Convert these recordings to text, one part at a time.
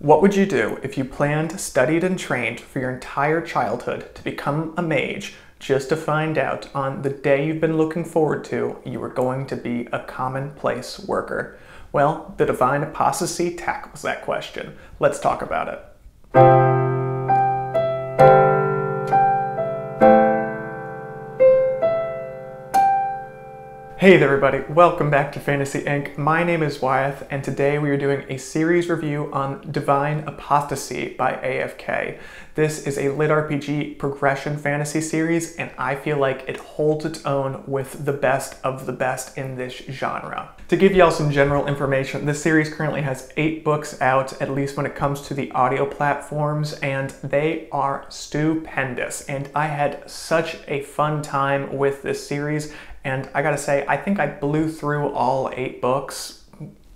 What would you do if you planned, studied, and trained for your entire childhood to become a mage, just to find out on the day you've been looking forward to, you were going to be a commonplace worker? Well, the Divine Apostasy tackles that question. Let's talk about it. Hey there everybody, welcome back to Fantasy Inc. My name is Wyeth, and today we are doing a series review on Divine Apostasy by AFK. This is a lit RPG progression fantasy series, and I feel like it holds its own with the best of the best in this genre. To give y'all some general information, this series currently has 8 books out, at least when it comes to the audio platforms, and they are stupendous. And I had such a fun time with this series. And I gotta say, I think I blew through all 8 books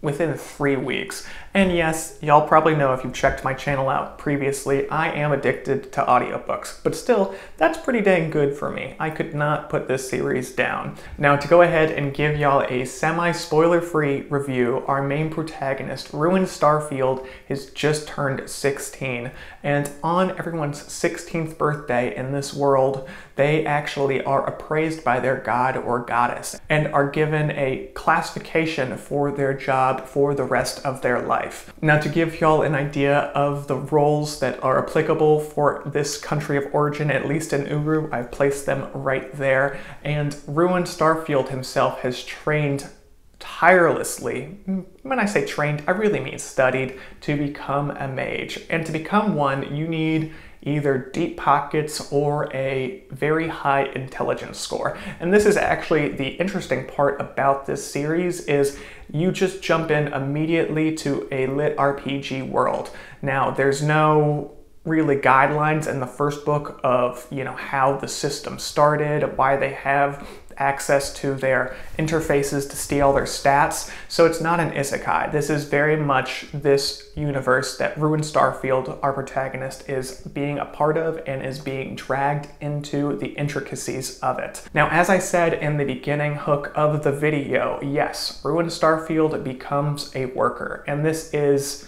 within 3 weeks. And yes, y'all probably know if you've checked my channel out previously, I am addicted to audiobooks. But still, that's pretty dang good for me. I could not put this series down. Now, to go ahead and give y'all a semi-spoiler-free review, our main protagonist, Ruin Starfield, has just turned 16. And on everyone's 16th birthday in this world, they actually are appraised by their god or goddess and are given a classification for their job for the rest of their life. Now, to give y'all an idea of the roles that are applicable for this country of origin, at least in Uru, I've placed them right there. And Ruin Starfield himself has trained tirelessly. When I say trained, I really mean studied to become a mage. And to become one, you need either deep pockets or a very high intelligence score. And this is actually the interesting part about this series, is you just jump in immediately to a lit RPG world. Now, there's no really guidelines in the first book of, how the system started, why they have access to their interfaces to steal their stats. So it's not an isekai. This is very much this universe that Ruin Starfield, our protagonist, is being a part of and is being dragged into the intricacies of it. Now, as I said in the beginning hook of the video, yes, Ruin Starfield becomes a worker, and this is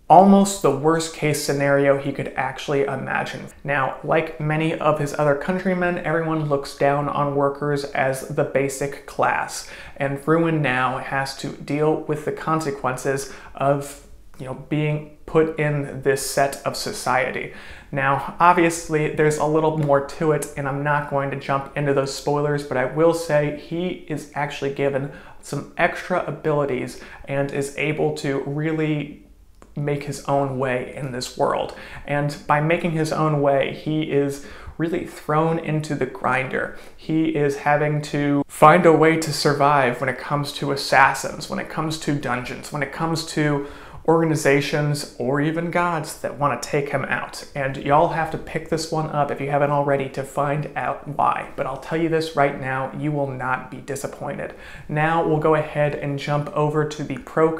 almost the worst case scenario he could actually imagine. Now, like many of his other countrymen, everyone looks down on workers as the basic class, and Ruin now has to deal with the consequences of being put in this set of society. Now, obviously, there's a little more to it, and I'm not going to jump into those spoilers, but I will say he is actually given some extra abilities and is able to really make his own way in this world. And by making his own way, he is really thrown into the grinder. He is having to find a way to survive when it comes to assassins, when it comes to dungeons, when it comes to organizations or even gods that want to take him out. And y'all have to pick this one up if you haven't already to find out why. But I'll tell you this right now, you will not be disappointed. Now we'll go ahead and jump over to the pro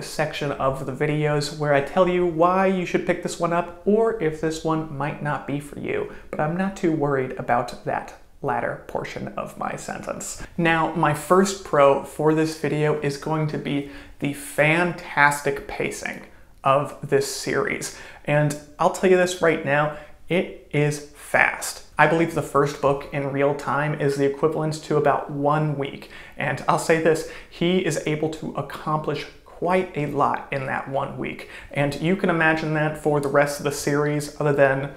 section of the videos, where I tell you why you should pick this one up or if this one might not be for you. But I'm not too worried about that latter portion of my sentence. Now, my first pro for this video is going to be the fantastic pacing of this series. And I'll tell you this right now, it is fast. I believe the first book in real time is the equivalent to about 1 week. And I'll say this, he is able to accomplish quite a lot in that 1 week. And you can imagine that for the rest of the series, other than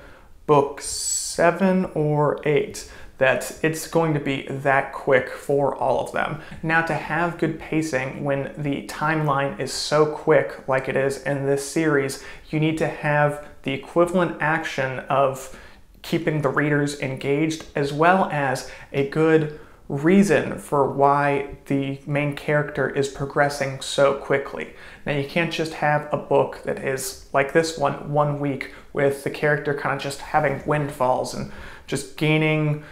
book 7 or 8. That it's going to be that quick for all of them. Now, to have good pacing when the timeline is so quick like it is in this series, you need to have the equivalent action of keeping the readers engaged, as well as a good reason for why the main character is progressing so quickly. Now, you can't just have a book that is like this one, 1 week, with the character kind of just having windfalls and just gaining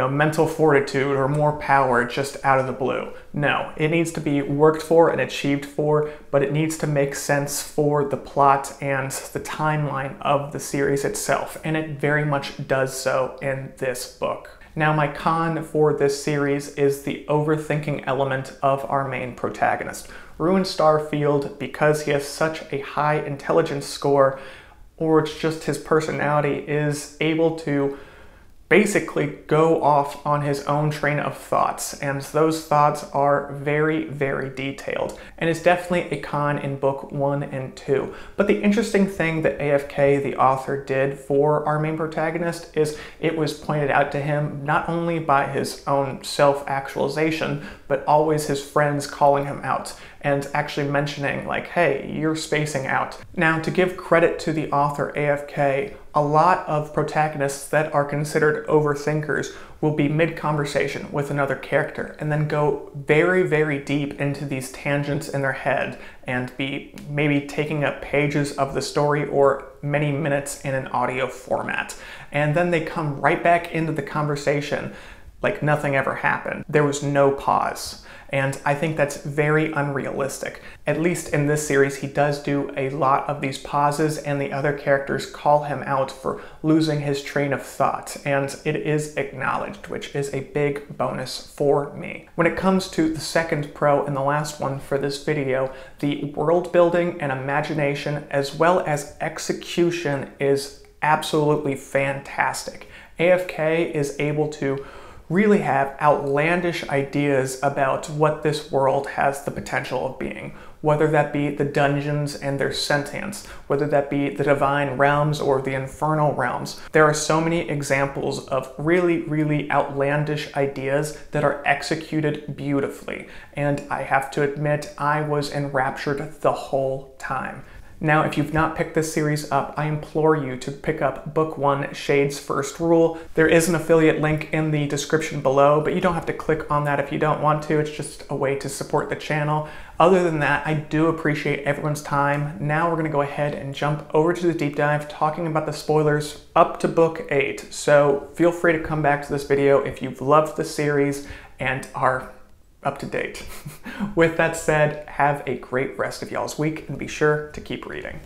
mental fortitude or more power just out of the blue. No, it needs to be worked for and achieved for, but it needs to make sense for the plot and the timeline of the series itself, and it very much does so in this book. Now, my con for this series is the overthinking element of our main protagonist. Ruin Starfield, because he has such a high intelligence score, or it's just his personality, is able to basically go off on his own train of thoughts, and those thoughts are very, very detailed, and it's definitely a con in book 1 and 2. But the interesting thing that AFK, the author, did for our main protagonist is it was pointed out to him not only by his own self-actualization, but always his friends calling him out and actually mentioning like, hey, you're spacing out. Now, to give credit to the author AFK, a lot of protagonists that are considered overthinkers will be mid-conversation with another character and then go very, very deep into these tangents in their head and be maybe taking up pages of the story or many minutes in an audio format. And then they come right back into the conversation like nothing ever happened. There was no pause. And I think that's very unrealistic. At least in this series, he does do a lot of these pauses, and the other characters call him out for losing his train of thought, and it is acknowledged, which is a big bonus for me. When it comes to the second pro and the last one for this video, the world building and imagination as well as execution is absolutely fantastic. AFK is able to really have outlandish ideas about what this world has the potential of being, whether that be the dungeons and their sentience, whether that be the divine realms or the infernal realms. There are so many examples of really, really outlandish ideas that are executed beautifully, and I have to admit, I was enraptured the whole time. Now, if you've not picked this series up, I implore you to pick up Book 1, Shade's First Rule. There is an affiliate link in the description below, but you don't have to click on that if you don't want to. It's just a way to support the channel. Other than that, I do appreciate everyone's time. Now we're gonna go ahead and jump over to the deep dive, talking about the spoilers up to Book 8. So feel free to come back to this video if you've loved the series and are up to date. With that said, have a great rest of y'all's week and be sure to keep reading.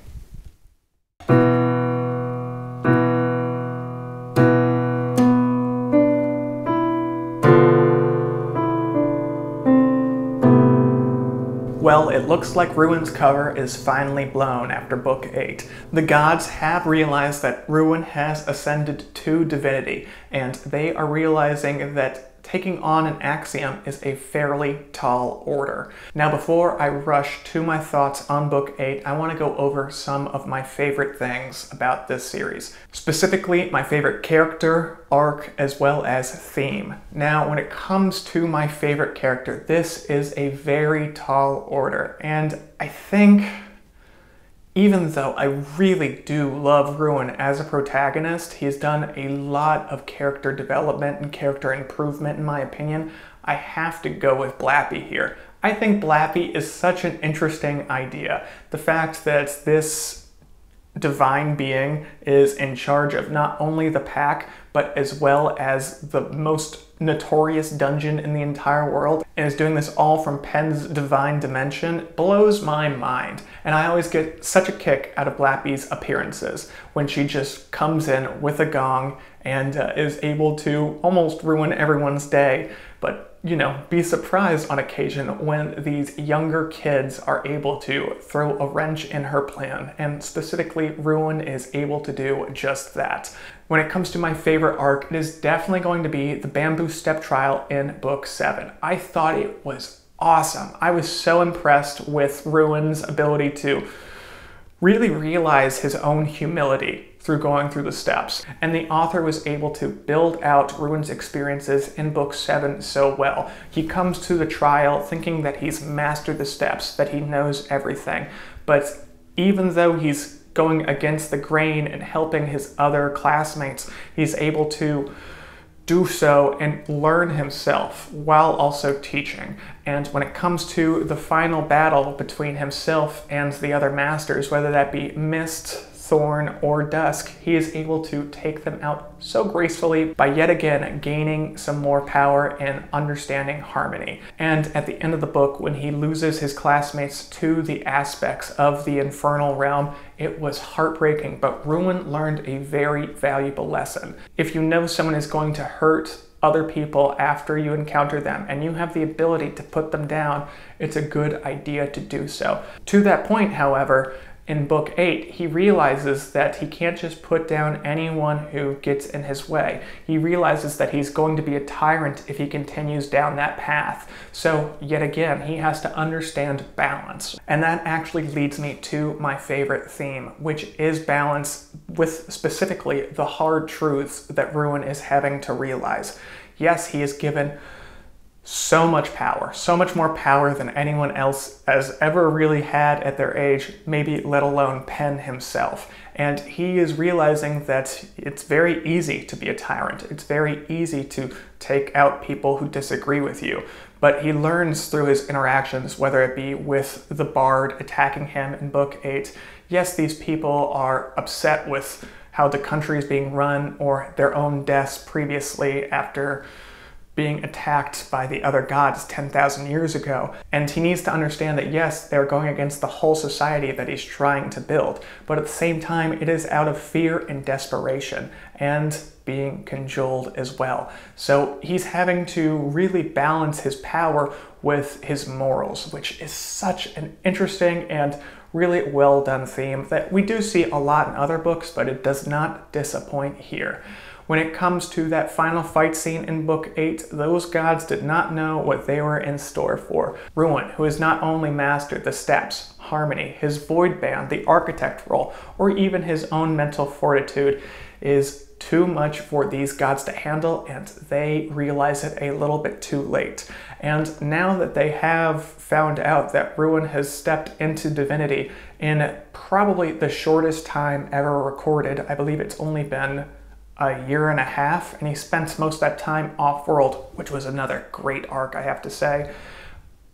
Well, it looks like Ruin's cover is finally blown after Book 8. The gods have realized that Ruin has ascended to divinity, and they are realizing that taking on an axiom is a fairly tall order. Now, before I rush to my thoughts on Book 8, I want to go over some of my favorite things about this series. Specifically, my favorite character, arc, as well as theme. Now, when it comes to my favorite character, this is a very tall order, and I think, even though I really do love Ruin as a protagonist, he's done a lot of character development and character improvement in my opinion, I have to go with Blappy here. I think Blappy is such an interesting idea. The fact that this divine being is in charge of not only the pack, but as well as the most notorious dungeon in the entire world, and is doing this all from Penn's divine dimension, blows my mind. And I always get such a kick out of Blappy's appearances when she just comes in with a gong and is able to almost ruin everyone's day, but you know, be surprised on occasion when these younger kids are able to throw a wrench in her plan, and specifically Ruin is able to do just that. When it comes to my favorite arc, it is definitely going to be the Bamboo Step Trial in Book 7. I thought it was awesome. I was so impressed with Ruin's ability to really realize his own humility through going through the steps, and the author was able to build out Ruin's experiences in Book 7 so well. He comes to the trial thinking that he's mastered the steps, that he knows everything, but even though he's going against the grain and helping his other classmates, he's able to do so and learn himself while also teaching. And when it comes to the final battle between himself and the other masters, whether that be Mist, Thorn, or Dusk, he is able to take them out so gracefully by yet again gaining some more power and understanding harmony. And at the end of the book, when he loses his classmates to the aspects of the infernal realm, it was heartbreaking, but Ruin learned a very valuable lesson. If you know someone is going to hurt other people after you encounter them and you have the ability to put them down, it's a good idea to do so. To that point, however, in book 8, he realizes that he can't just put down anyone who gets in his way. He realizes that he's going to be a tyrant if he continues down that path. So yet again, he has to understand balance. And that actually leads me to my favorite theme, which is balance with specifically the hard truths that Ruin is having to realize. Yes, he is given so much power, so much more power than anyone else has ever really had at their age, maybe let alone Penn himself. And he is realizing that it's very easy to be a tyrant. It's very easy to take out people who disagree with you. But he learns through his interactions, whether it be with the bard attacking him in book 8. Yes, these people are upset with how the country is being run or their own deaths previously after being attacked by the other gods 10,000 years ago. And he needs to understand that yes, they're going against the whole society that he's trying to build, but at the same time, it is out of fear and desperation and being cajoled as well. So he's having to really balance his power with his morals, which is such an interesting and really well done theme that we do see a lot in other books, but it does not disappoint here. When it comes to that final fight scene in book 8, those gods did not know what they were in store for. Ruin, who has not only mastered the steps, harmony, his void band, the architect role, or even his own mental fortitude, is too much for these gods to handle, and they realize it a little bit too late. And now that they have found out that Ruin has stepped into divinity in probably the shortest time ever recorded, I believe it's only been a year and a half, and he spent most of that time off-world, which was another great arc, I have to say.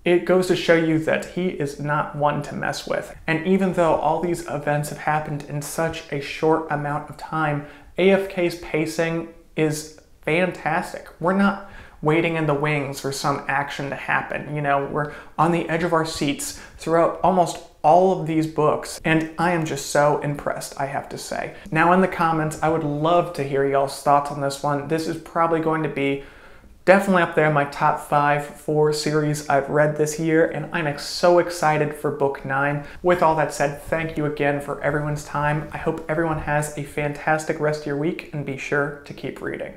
It goes to show you that he is not one to mess with. And even though all these events have happened in such a short amount of time, AFK's pacing is fantastic. We're not waiting in the wings for some action to happen. You know, we're on the edge of our seats throughout almost all of these books, and I am just so impressed, I have to say. Now in the comments, I would love to hear y'all's thoughts on this one. This is probably going to be definitely up there in my top 5 for series I've read this year, and I'm so excited for book 9. With all that said, thank you again for everyone's time. I hope everyone has a fantastic rest of your week, and be sure to keep reading.